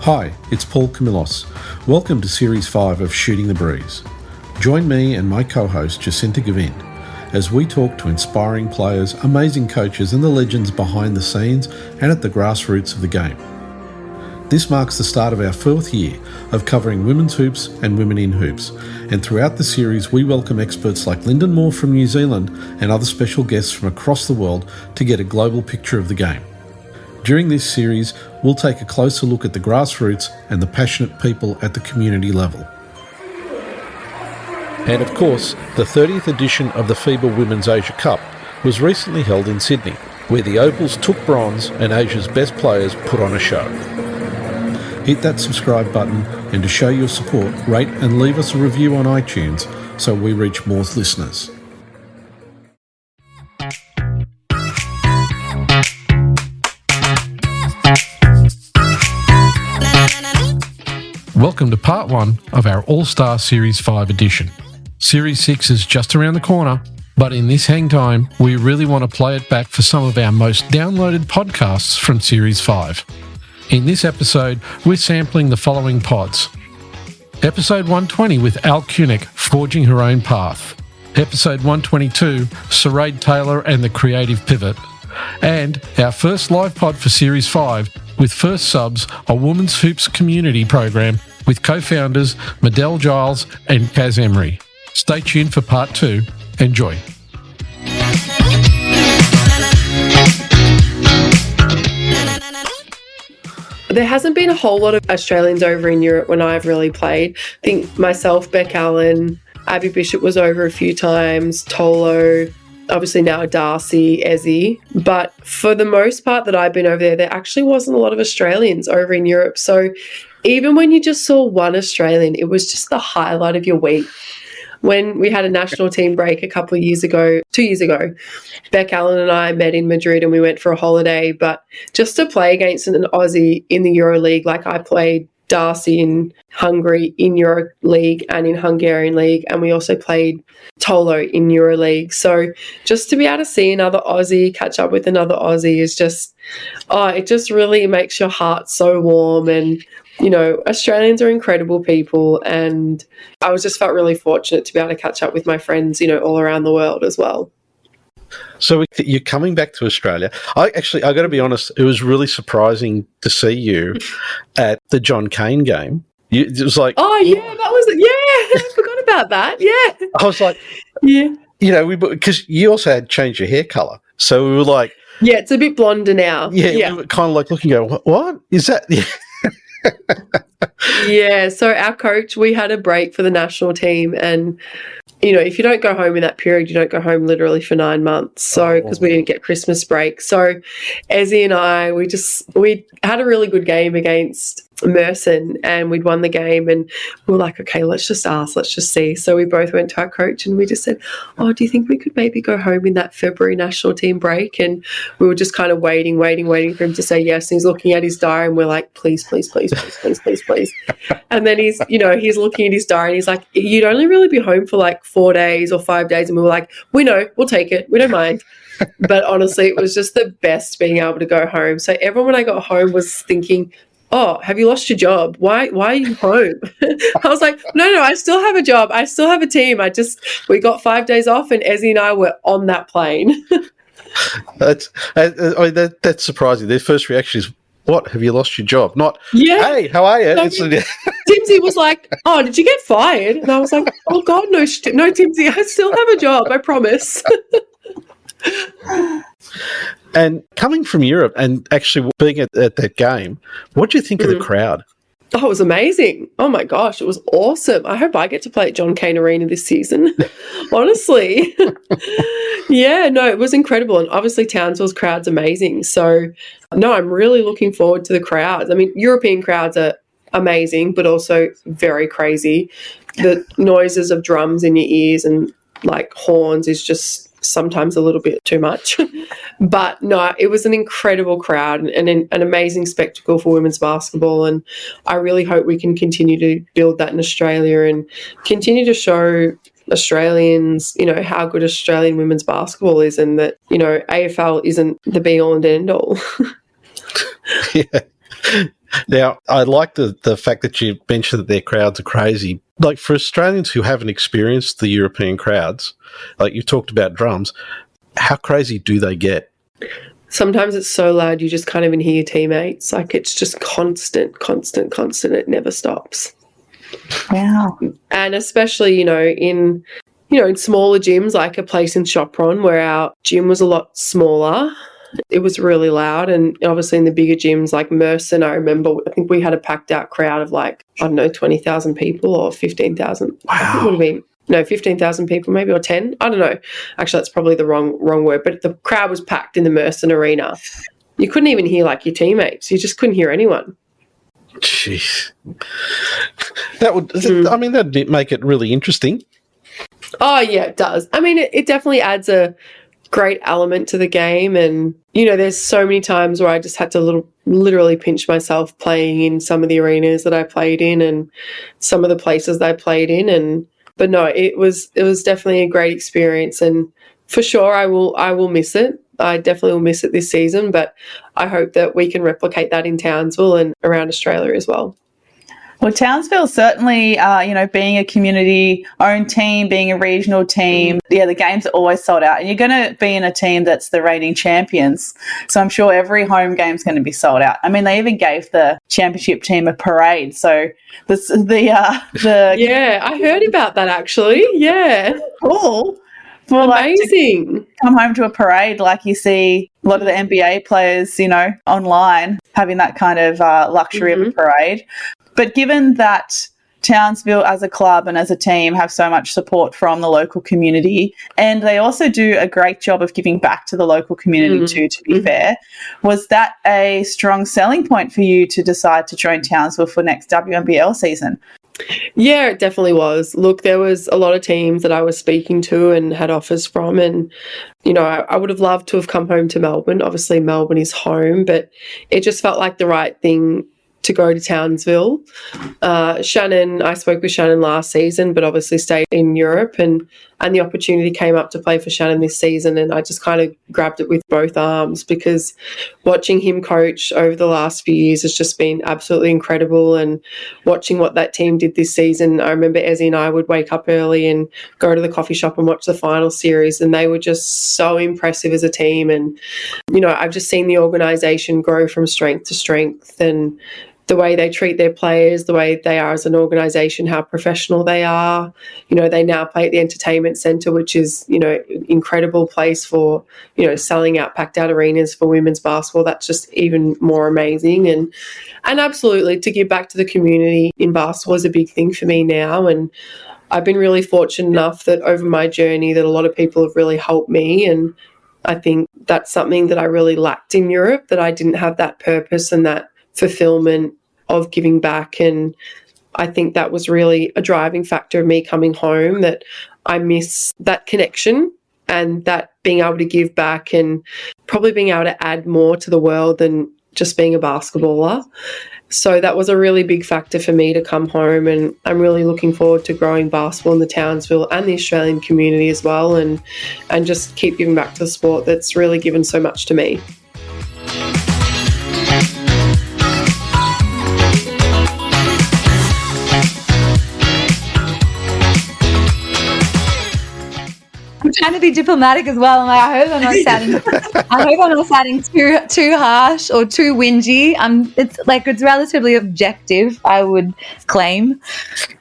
Hi, it's Paul Camillos. Welcome to Series 5 of Shooting the Breeze. Join me and my co-host Jacinta Gavin as we talk to inspiring players, amazing coaches and the legends behind the scenes and at the grassroots of the game. This marks the start of our 4th year of covering women's hoops and women in hoops, and throughout the series we welcome experts like Lyndon Moore from New Zealand and other special guests from across the world to get a global picture of the game. During this series, we'll take a closer look at the grassroots and the passionate people at the community level. And of course, the 30th edition of the FIBA Women's Asia Cup was recently held in Sydney, where the Opals took bronze and Asia's best players put on a show. Hit that subscribe button, and to show your support, rate and leave us a review on iTunes so we reach more listeners. Welcome to part 1 of our All-Star Series 5 edition. Series 6 is just around the corner, but in this hang time, we really want to play it back for some of our most downloaded podcasts from Series 5. In this episode, we're sampling the following pods. Episode 120 with Al Kunek, Forging Her Own Path. Episode 122, Saraid Taylor and the Creative Pivot. And our first live pod for Series 5 with First Subs, a women's hoops community program with co-founders Madel Giles and Kaz Emery. Stay tuned for part 2. Enjoy. There hasn't been a whole lot of Australians over in Europe when I've really played. I think myself, Beck Allen, Abby Bishop was over a few times, Tolo, obviously now Darcy, Ezzy. But for the most part that I've been over there actually wasn't a lot of Australians over in Europe. So even when you just saw one Australian, it was just the highlight of your week. When we had a national team break a couple of years ago, 2 years ago, Beck Allen and I met in Madrid and we went for a holiday. But just to play against an Aussie in the EuroLeague, like I played Darcy in Hungary in EuroLeague and in Hungarian League, and we also played Tolo in EuroLeague. So just to be able to see another Aussie, catch up with another Aussie is just, it just really makes your heart so warm. And you know, Australians are incredible people, and I just felt really fortunate to be able to catch up with my friends, you know, all around the world as well. So you're coming back to Australia. I got to be honest, it was really surprising to see you at the John Cain game. It was like, I forgot about that. Yeah, I was like, yeah, you know, because you also had changed your hair color, so we were like, yeah, it's a bit blonder now. Yeah. We were kind of like looking, going, what is that? Yeah. Yeah, so our coach, we had a break for the national team, and you know, if you don't go home in that period, you don't go home literally for 9 months. So because we didn't get Christmas break, so Ezzy and I, we had a really good game against Merson, and we'd won the game, and we were like, okay, let's just see. So we both went to our coach and we just said, do you think we could maybe go home in that February national team break? And we were just kind of waiting for him to say yes. And he's looking at his diary and we're like, please. And then he's looking at his diary and he's like, you'd only really be home for like 4 days or 5 days. And we were like, we know, we'll take it, we don't mind. But honestly, it was just the best being able to go home. So everyone when I got home was thinking, have you lost your job? Why are you home? I was like, no, I still have a job. I still have a team. We got 5 days off and Ezzy and I were on that plane. That's surprising. Their first reaction is, what, have you lost your job? Not, hey, how are you? Timsy was like, did you get fired? And I was like, oh God, no, Timsy, I still have a job, I promise. And coming from Europe and actually being at that game, what do you think of the crowd? Oh, it was amazing. Oh my gosh, it was awesome. I hope I get to play at John Cain Arena this season, honestly. Yeah, no, it was incredible. And obviously Townsville's crowd's amazing. So, no, I'm really looking forward to the crowds. I mean, European crowds are amazing, but also very crazy. The noises of drums in your ears and like horns is just sometimes a little bit too much. But no, it was an incredible crowd and an amazing spectacle for women's basketball. And I really hope we can continue to build that in Australia and continue to show Australians, you know, how good Australian women's basketball is, and that, you know, AFL isn't the be all and end all. Yeah. Now, I like the fact that you mentioned that their crowds are crazy. Like, for Australians who haven't experienced the European crowds, like you talked about drums, how crazy do they get? Sometimes it's so loud you just can't even hear your teammates. Like, it's just constant. It never stops. Wow. And especially, in smaller gyms, like a place in Sopron where our gym was a lot smaller, it was really loud. And obviously in the bigger gyms like Merson, I think we had a packed out crowd of 20,000 people or 15,000. Wow. I think it would have been 15,000 people maybe, or 10. I don't know. Actually, that's probably the wrong word. But the crowd was packed in the Merson Arena. You couldn't even hear your teammates. You just couldn't hear anyone. Jeez. That'd make it really interesting. Oh, yeah, it does. I mean, it definitely adds a great element to the game. And, there's so many times where I just had to literally pinch myself playing in some of the arenas that I played in and some of the places I played in. But no, it was definitely a great experience. And for sure, I will miss it. I definitely will miss it this season, but I hope that we can replicate that in Townsville and around Australia as well. Well, Townsville certainly, being a community-owned team, being a regional team, the games are always sold out. And you're going to be in a team that's the reigning champions. So I'm sure every home game's going to be sold out. I mean, they even gave the championship team a parade. So yeah, I heard about that actually. Yeah. Cool. Well, amazing. Come home to a parade like you see a lot of the NBA players, online, having that kind of luxury of a parade. But given that Townsville as a club and as a team have so much support from the local community, and they also do a great job of giving back to the local community too, to be fair, was that a strong selling point for you to decide to join Townsville for next WNBL season? Yeah, it definitely was. Look, there was a lot of teams that I was speaking to and had offers from, and I would have loved to have come home to Melbourne. Obviously Melbourne is home, but it just felt like the right thing to go to Townsville. Shannon, I spoke with Shannon last season, but obviously stayed in Europe, and the opportunity came up to play for Shannon this season, and I just kind of grabbed it with both arms, because watching him coach over the last few years has just been absolutely incredible. And watching what that team did this season, I remember Ezzy and I would wake up early and go to the coffee shop and watch the final series, and they were just so impressive as a team. And I've just seen the organisation grow from strength to strength, and the way they treat their players, the way they are as an organisation, how professional they are. They now play at the Entertainment Centre, which is, incredible place for, selling out packed out arenas for women's basketball. That's just even more amazing. And absolutely, to give back to the community in basketball is a big thing for me now. And I've been really fortunate enough that over my journey that a lot of people have really helped me. And I think that's something that I really lacked in Europe, that I didn't have that purpose and that fulfillment of giving back. And I think that was really a driving factor of me coming home, that I miss that connection and that being able to give back and probably being able to add more to the world than just being a basketballer. So that was a really big factor for me to come home, and I'm really looking forward to growing basketball in the Townsville and the Australian community as well, and just keep giving back to the sport that's really given so much to me. I'm trying to be diplomatic as well. I hope I'm not sounding too harsh or too whingy. It's relatively objective, I would claim.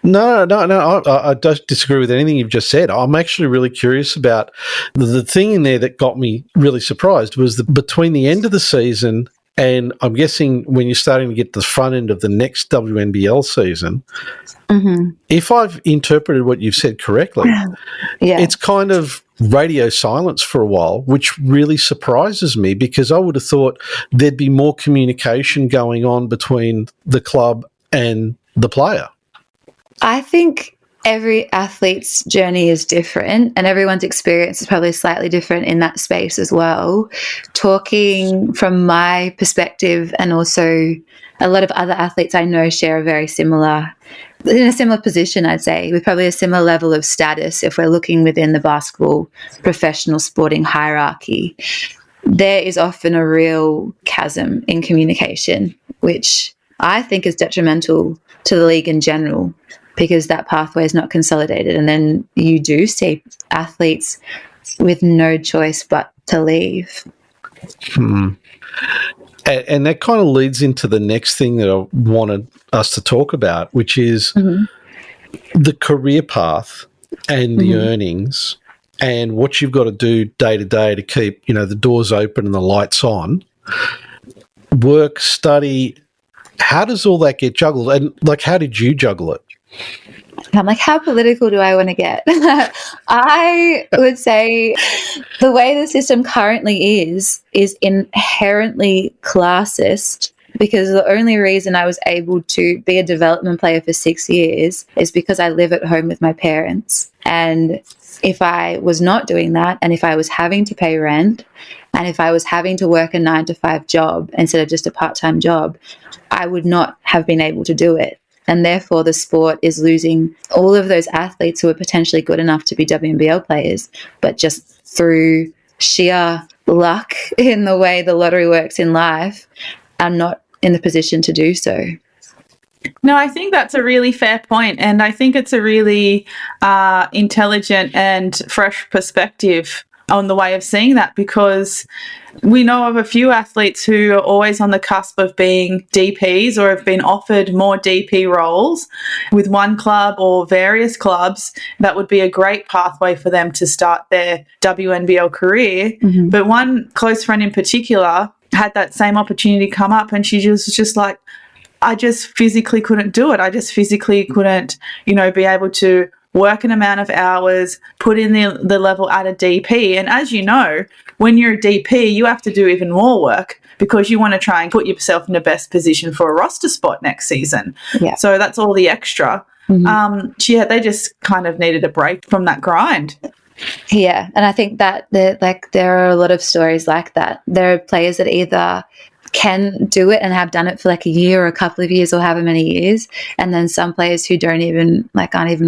No. I don't disagree with anything you've just said. I'm actually really curious about the thing in there that got me really surprised was that between the end of the season and I'm guessing when you're starting to get to the front end of the next WNBL season, if I've interpreted what you've said correctly, it's kind of radio silence for a while, which really surprises me, because I would have thought there'd be more communication going on between the club and the player. I think every athlete's journey is different, and everyone's experience is probably slightly different in that space as well. Talking from my perspective, and also a lot of other athletes I know share in a similar position, I'd say, with probably a similar level of status if we're looking within the basketball professional sporting hierarchy. There is often a real chasm in communication, which I think is detrimental to the league in general, because that pathway is not consolidated. And then you do see athletes with no choice but to leave. And that kind of leads into the next thing that I wanted us to talk about, which is the career path and the earnings and what you've got to do day to day to keep, the doors open and the lights on. Work, study, how does all that get juggled? And, how did you juggle it? I'm like, how political do I want to get? I would say the way the system currently is inherently classist, because the only reason I was able to be a development player for 6 years is because I live at home with my parents. And if I was not doing that, and if I was having to pay rent, and if I was having to work a 9-to-5 job instead of just a part-time job, I would not have been able to do it. And therefore, the sport is losing all of those athletes who are potentially good enough to be WNBL players, but just through sheer luck in the way the lottery works in life, are not in the position to do so. No, I think that's a really fair point, and I think it's a really intelligent and fresh perspective on the way of seeing that, because we know of a few athletes who are always on the cusp of being DPs or have been offered more DP roles with one club or various clubs. That would be a great pathway for them to start their WNBL career. But one close friend in particular had that same opportunity come up, and she was just like, I just physically couldn't do it. I just physically couldn't, be able to work an amount of hours, put in the level at a DP. And as you know, when you're a DP, you have to do even more work because you want to try and put yourself in the best position for a roster spot next season. Yeah. So that's all the extra. They just kind of needed a break from that grind. Yeah, and I think that there are a lot of stories like that. There are players that either can do it and have done it for a year or a couple of years or however many years, and then some players who aren't even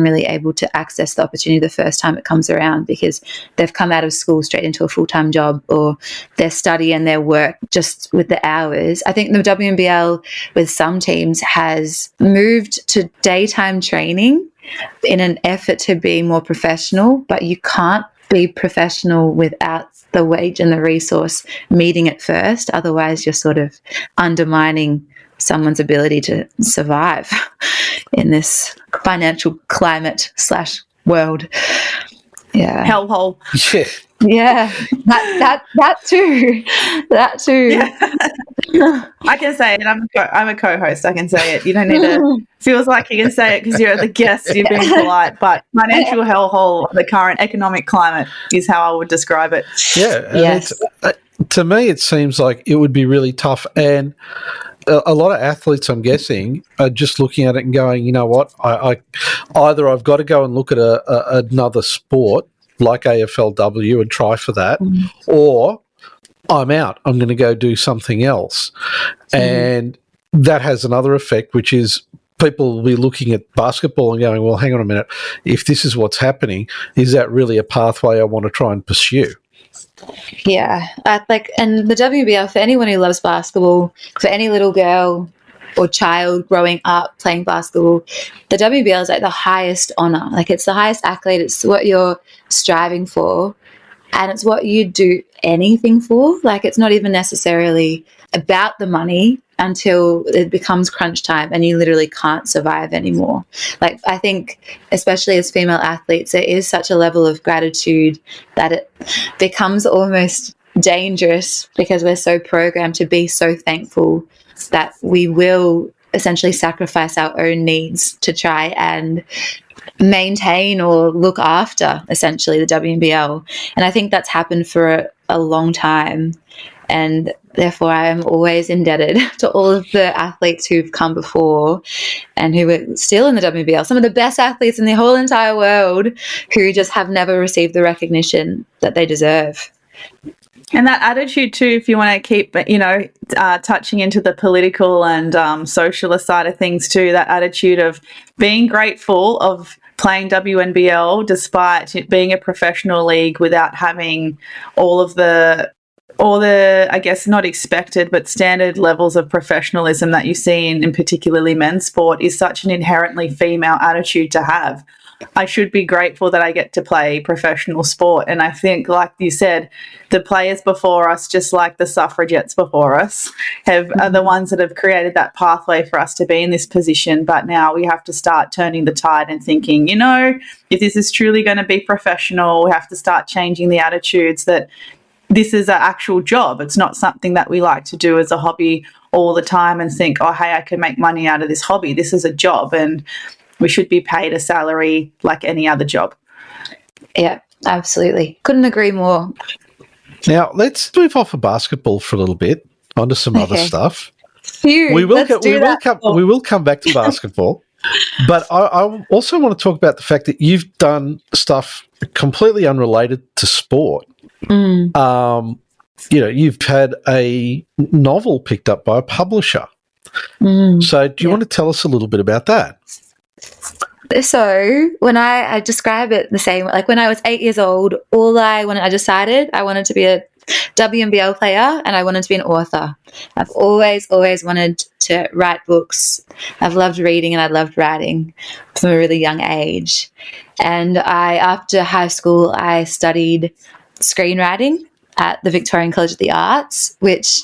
really able to access the opportunity the first time it comes around because they've come out of school straight into a full-time job, or their study and their work just with the hours. I think the WNBL with some teams has moved to daytime training in an effort to be more professional, but you can't be professional without the wage and the resource meeting it first. Otherwise, you're sort of undermining someone's ability to survive in this financial climate / world. Yeah. Hellhole. Yeah. That too. That too. Yeah. I can say it. I'm a co-host. I can say it. You don't need to. Feels like you can say it because you're the guest. You're being polite, but financial hellhole, the current economic climate, is how I would describe it. Yeah. Yes. To me, it seems like it would be really tough, and a lot of athletes, I'm guessing, are just looking at it and going, you know what? I either I've got to go and look at another sport like AFLW and try for that, or I'm out. I'm going to go do something else. And that has another effect, which is people will be looking at basketball and going, well, hang on a minute. If this is what's happening, is that really a pathway I want to try and pursue? Yeah. And the WBL, for anyone who loves basketball, for any little girl or child growing up playing basketball, the WBL is the highest honor. It's the highest accolade. It's what you're striving for, and it's what you do anything for. It's not even necessarily about the money until it becomes crunch time and you literally can't survive anymore. I think, especially as female athletes, there is such a level of gratitude that it becomes almost dangerous because we're so programmed to be so thankful that we will essentially sacrifice our own needs to try and maintain or look after essentially the WNBL. And I think that's happened for a long time. And therefore, I am always indebted to all of the athletes who've come before and who are still in the WNBL, some of the best athletes in the whole entire world who just have never received the recognition that they deserve. And that attitude too, if you want to keep, touching into the political and socialist side of things too, that attitude of being grateful of playing WNBL despite it being a professional league without having all of the all the, I guess, not expected, but standard levels of professionalism that you see in particularly men's sport is such an inherently female attitude to have. I should be grateful that I get to play professional sport. And I think, like you said, the players before us, just like the suffragettes before us, are the ones that have created that pathway for us to be in this position. But now we have to start turning the tide and thinking, if this is truly going to be professional, we have to start changing the attitudes that this is an actual job. It's not something that we like to do as a hobby all the time and think, oh, hey, I can make money out of this hobby. This is a job, and we should be paid a salary like any other job. Yeah, absolutely. Couldn't agree more. Now, let's move off of basketball for a little bit onto some other stuff. Phew, we will come back to basketball. But I also want to talk about the fact that you've done stuff completely unrelated to sport. You've had a novel picked up by a publisher. So do you want to tell us a little bit about that? So when I describe it the same, like when I was 8 years old, I decided I wanted to be a WNBL player and I wanted to be an author. I've always wanted to write books. I've loved reading and I loved writing from a really young age. And after high school, I studied screenwriting at the Victorian College of the Arts, which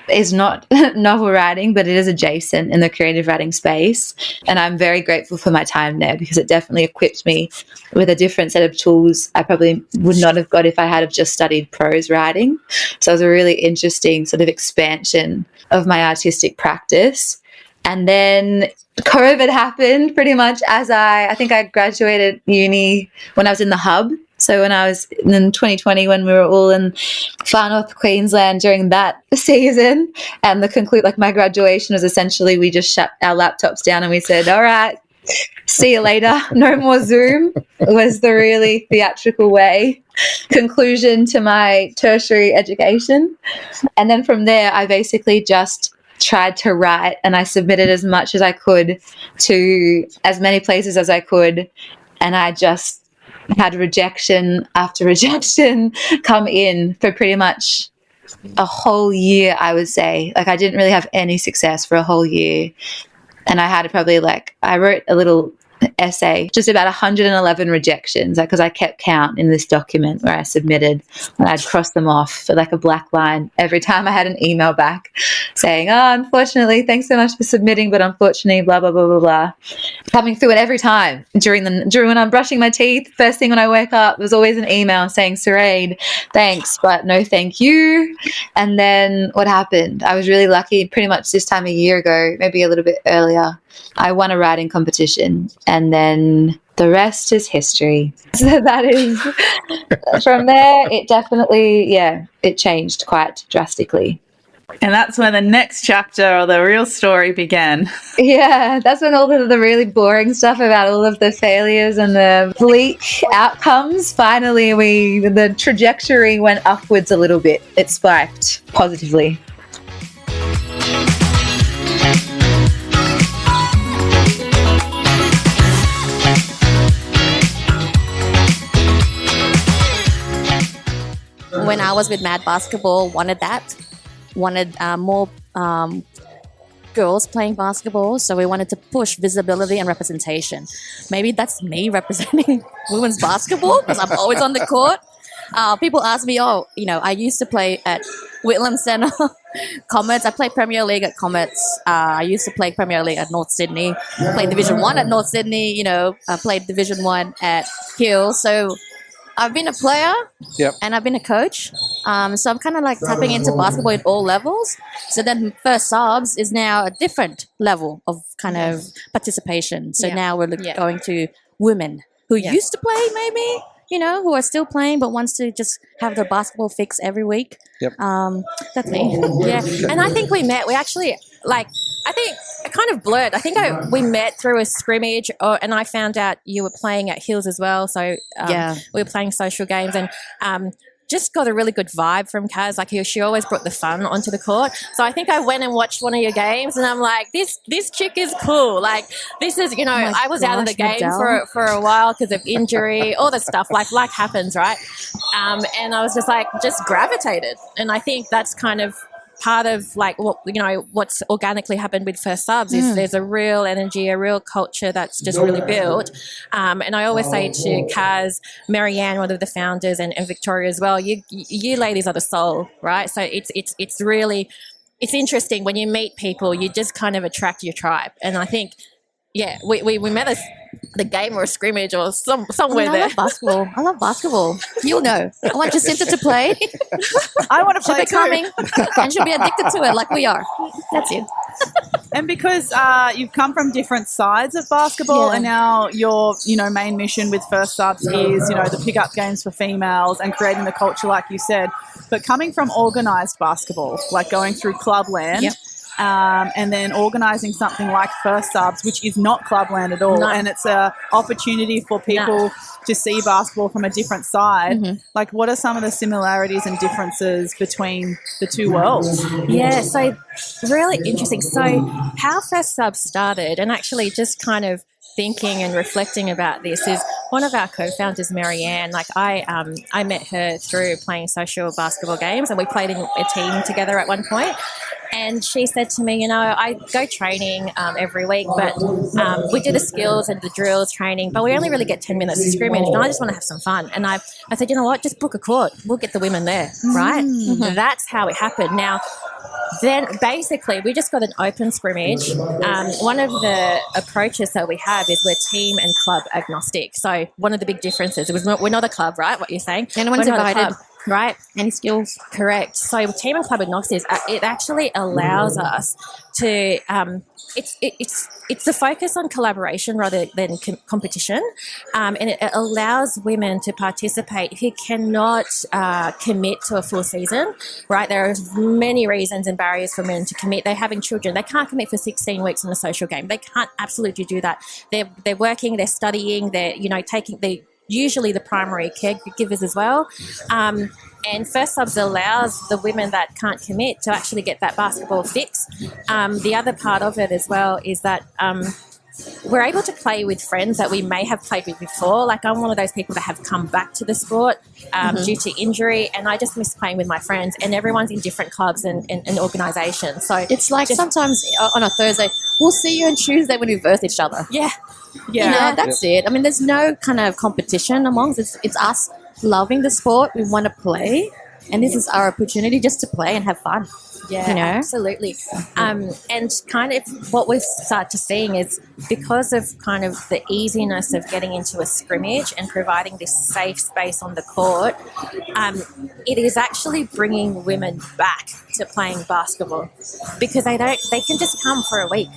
is not novel writing, but it is adjacent in the creative writing space. And I'm very grateful for my time there because it definitely equipped me with a different set of tools I probably would not have got if I had have just studied prose writing. So it was a really interesting sort of expansion of my artistic practice. And then COVID happened pretty much as I think I graduated uni when I was in the hub. So when I was in 2020, when we were all in far north Queensland during that season, and my graduation was essentially we just shut our laptops down and we said, all right, see you later. No more Zoom was the really theatrical conclusion to my tertiary education. And then from there, I basically just tried to write and I submitted as much as I could to as many places as I could. And I just had rejection after rejection come in for pretty much a whole year, I would say. Like I didn't really have any success for a whole year. And I had I wrote a little essay, just about 111 rejections, because I kept count in this document where I submitted, and I'd cross them off for a black line every time I had an email back saying, oh, unfortunately, thanks so much for submitting, but unfortunately, blah, blah, blah, blah, blah. Coming through it every time during when I'm brushing my teeth, first thing when I wake up, there's always an email saying, Saraid, thanks, but no thank you. And then what happened? I was really lucky pretty much this time a year ago, maybe a little bit earlier. I won a writing competition, and then the rest is history. So that is, from there, it definitely, it changed quite drastically. And that's when the next chapter or the real story began. Yeah, that's when all the really boring stuff about all of the failures and the bleak outcomes, finally the trajectory went upwards a little bit. It spiked positively. When I was with Mad Basketball, wanted more girls playing basketball, so we wanted to push visibility and representation. Maybe that's me representing women's basketball because I'm always on the court. People ask me, I used to play at Whitlam Centre, Comets. I played Premier League at Comets. I used to play Premier League at North Sydney. Played Division 1 at North Sydney. I played Division 1 at Hill. So I've been a player and I've been a coach. So I'm kind of tapping into basketball at all levels. So then First Subs is now a different level of kind of participation. So now we're going to women who used to play maybe, who are still playing but wants to just have their basketball fix every week. That's me. And I think we actually I think it kind of blurred. I think we met through a scrimmage, and I found out you were playing at Hills as well. So we were playing social games, and just got a really good vibe from Kaz. Like she always brought the fun onto the court. So I think I went and watched one of your games, and I'm like, this chick is cool. Like this is, you know, I was out of the game for a while because of injury, all the stuff. Like happens, right? And I was just gravitated, and I think that's kind of part of like what, you know, what's organically happened with First Subs is there's a real energy, a real culture that's just really built. And I always say to Kaz, Marianne, one of the founders, and Victoria as well, you ladies are the soul, right? So it's really, it's interesting when you meet people, you just kind of attract your tribe. And I think, yeah, we met the game or a scrimmage or somewhere there. I love basketball. You'll know. I want Jacinta to play. I want to play She'll be coming and she'll be addicted to it like we are. That's it. And because you've come from different sides of basketball, and now your, you know, main mission with First Subs is, you know, the pickup games for females and creating the culture, like you said. But coming from organised basketball, like going through Clubland, and then organising something like First Subs, which is not Clubland at all, and it's an opportunity for people to see basketball from a different side. Like, what are some of the similarities and differences between the two worlds? Yeah, so really interesting. So how First Subs started, and actually just kind of thinking and reflecting about this, is one of our co-founders, Marianne. Like I met her through playing social basketball games, and we played in a team together at one point. And she said to me, you know, I go training every week, but we do the skills and the drills training, but we only really get 10 minutes of scrimmage, and I just want to have some fun. And I said, you know what, just book a court. We'll get the women there, right? That's how it happened. Now, then basically we just got an open scrimmage. One of the approaches that we have is we're team and club agnostic. So one of the big differences, we're not a club, right, what you're saying? Anyone's invited. Right. Any skills? Correct. So team and club agnostic, it actually allows us to, it's the focus on collaboration rather than competition. And it allows women to participate who cannot commit to a full season, right? There are many reasons and barriers for men to commit. They're having children. They can't commit for 16 weeks in a social game. They can't absolutely do that. They're working, they're studying, they're, you know, usually the primary caregivers as well. And First Subs allows the women that can't commit to actually get that basketball fix. The other part of it as well is that we're able to play with friends that we may have played with before. Like I'm one of those people that have come back to the sport due to injury, and I just miss playing with my friends, and everyone's in different clubs and organisations. So it's like sometimes on a Thursday, we'll see you on Tuesday when we verse each other. Yeah. You know, that's it. I mean, there's no kind of competition amongst us. It's us loving the sport. We want to play, and this is our opportunity just to play and have fun. Yeah, you know? Absolutely. And kind of what we've started to seeing is because of kind of the easiness of getting into a scrimmage and providing this safe space on the court, it is actually bringing women back to playing basketball because they can just come for a week,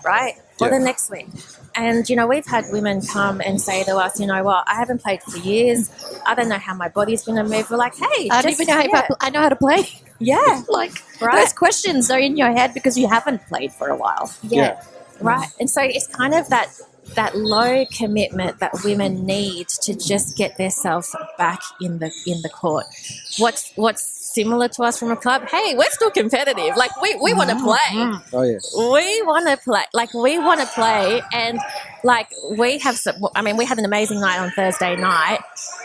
right? Or the next week. And, you know, we've had women come and say to us, you know what, I haven't played for years. I don't know how my body's going to move. We're like, hey, I don't even know I know how to play. Yeah. Like, those questions are in your head because you haven't played for a while. Yeah. Right. And so it's kind of that low commitment that women need to just get themselves back in the court. What's similar to us from a club? Hey, we're still competitive. Like we want to play. Oh yeah. We want to play. Like we want to play, and like we have we had an amazing night on Thursday night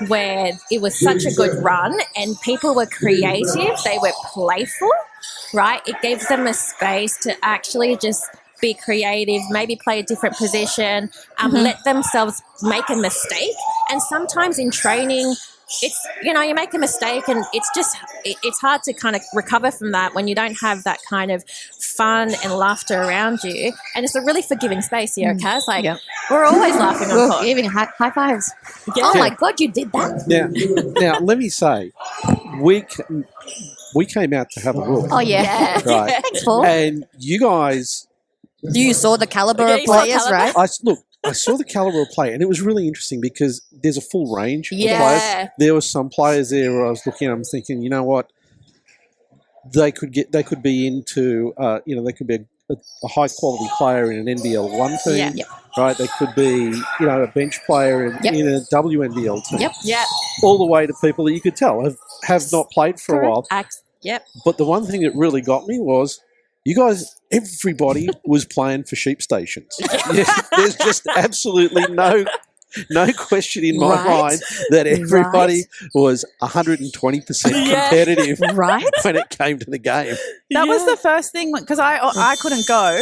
where it was such a good run, and people were creative. They were playful, right? It gives them a space to actually just be creative, maybe play a different position, let themselves make a mistake. And sometimes in training, it's, you know, you make a mistake and it's hard to kind of recover from that when you don't have that kind of fun and laughter around you. And it's a really forgiving space here, Kaz. Like, we're always laughing on court. Giving high fives. Yeah. Oh my God, you did that. Now let me say, we came out to have a look. Oh yeah. Right. Thanks, Paul. And you guys, you saw the caliber of players, right? I saw the caliber of play, and it was really interesting because there's a full range of players. There were some players there where I was looking, I'm thinking, you know what? they could be into they could be a high quality player in an NBL 1 team, right? They could be a bench player in a WNBL team. All the way to people that you could tell have not played for a while. But the one thing that really got me was you guys, everybody was playing for sheep stations. There's just absolutely no question in my mind that everybody was 120% competitive when it came to the game. That was the first thing, because I couldn't go.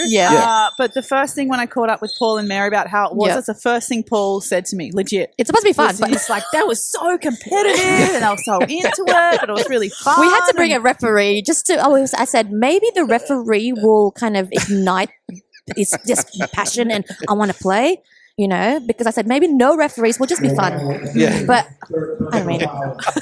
But the first thing when I caught up with Paul and Mary about how it was, that's the first thing Paul said to me, legit. It's supposed to be fun. But it's like, that was so competitive and I was so into it, but it was really fun. We had to bring a referee I said, maybe the referee will kind of ignite it's just passion and I want to play. Because I said maybe no referees will just be fun. But I mean,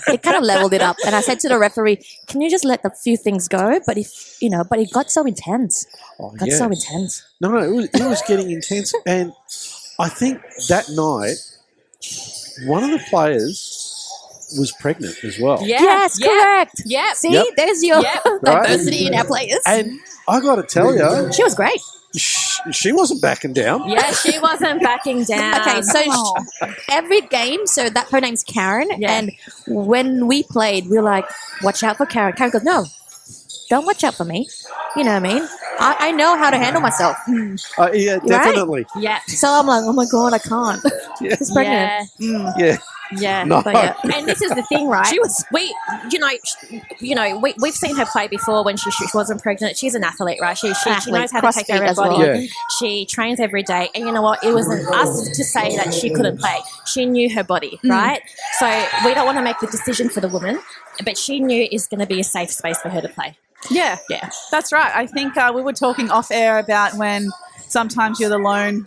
it kind of leveled it up. And I said to the referee, "Can you just let a few things go?" But but it got so intense. So intense. No, it was getting intense. And I think that night, one of the players was pregnant as well. Yes, correct. See, there's your diversity in our players. And I got to tell you, she was great. She wasn't backing down. Yeah, she wasn't backing down. Okay, so every game, so that her name's Karen, and when we played, we were like, watch out for Karen. Karen goes, no, don't watch out for me. You know what I mean? I know how to handle myself. Definitely. Right? Yeah. So I'm like, oh my God, I can't. She's pregnant. Yeah, no. And this is the thing, right? We've seen her play before when she wasn't pregnant. She's an athlete, right? She knows how to take care of her body. Well. She trains every day, and you know what? It wasn't us to say that she couldn't play. She knew her body, right? So we don't want to make the decision for the woman, but she knew it's going to be a safe space for her to play. Yeah, that's right. I think we were talking off air about when sometimes you're the lone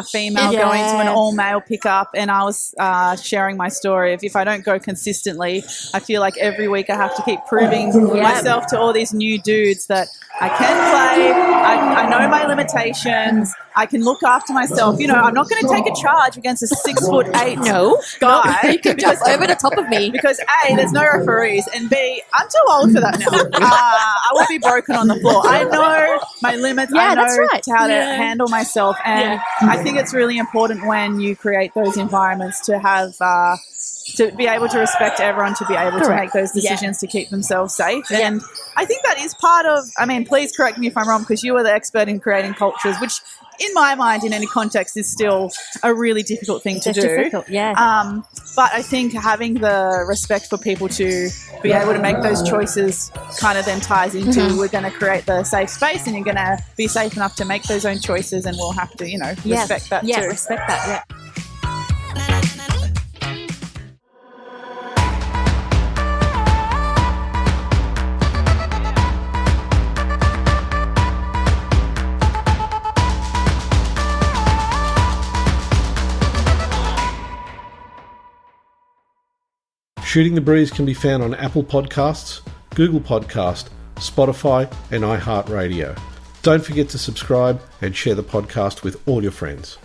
female going to an all-male pickup, and I was sharing my story of if I don't go consistently, I feel like every week I have to keep proving myself to all these new dudes that I can play, I know my limitations, I can look after myself. I'm not going to take a charge against a 6'8" guy. You can jump over the top of me. Because A, there's no referees, and B, I'm too old for that now. I will be broken on the floor. I know my limits. I know how to handle myself, and I think it's really important when you create those environments to have to be able to respect everyone, to be able to make those decisions to keep themselves safe. And I think that is part of, please correct me if I'm wrong, because you are the expert in creating cultures, which in my mind, in any context, is still a really difficult thing to do. Difficult, but I think having the respect for people to be able to make those choices kind of then ties into we're going to create the safe space, and you're going to be safe enough to make those own choices, and we'll have to, respect that too. Yeah, respect that, Shooting the Breeze can be found on Apple Podcasts, Google Podcast, Spotify, and iHeartRadio. Don't forget to subscribe and share the podcast with all your friends.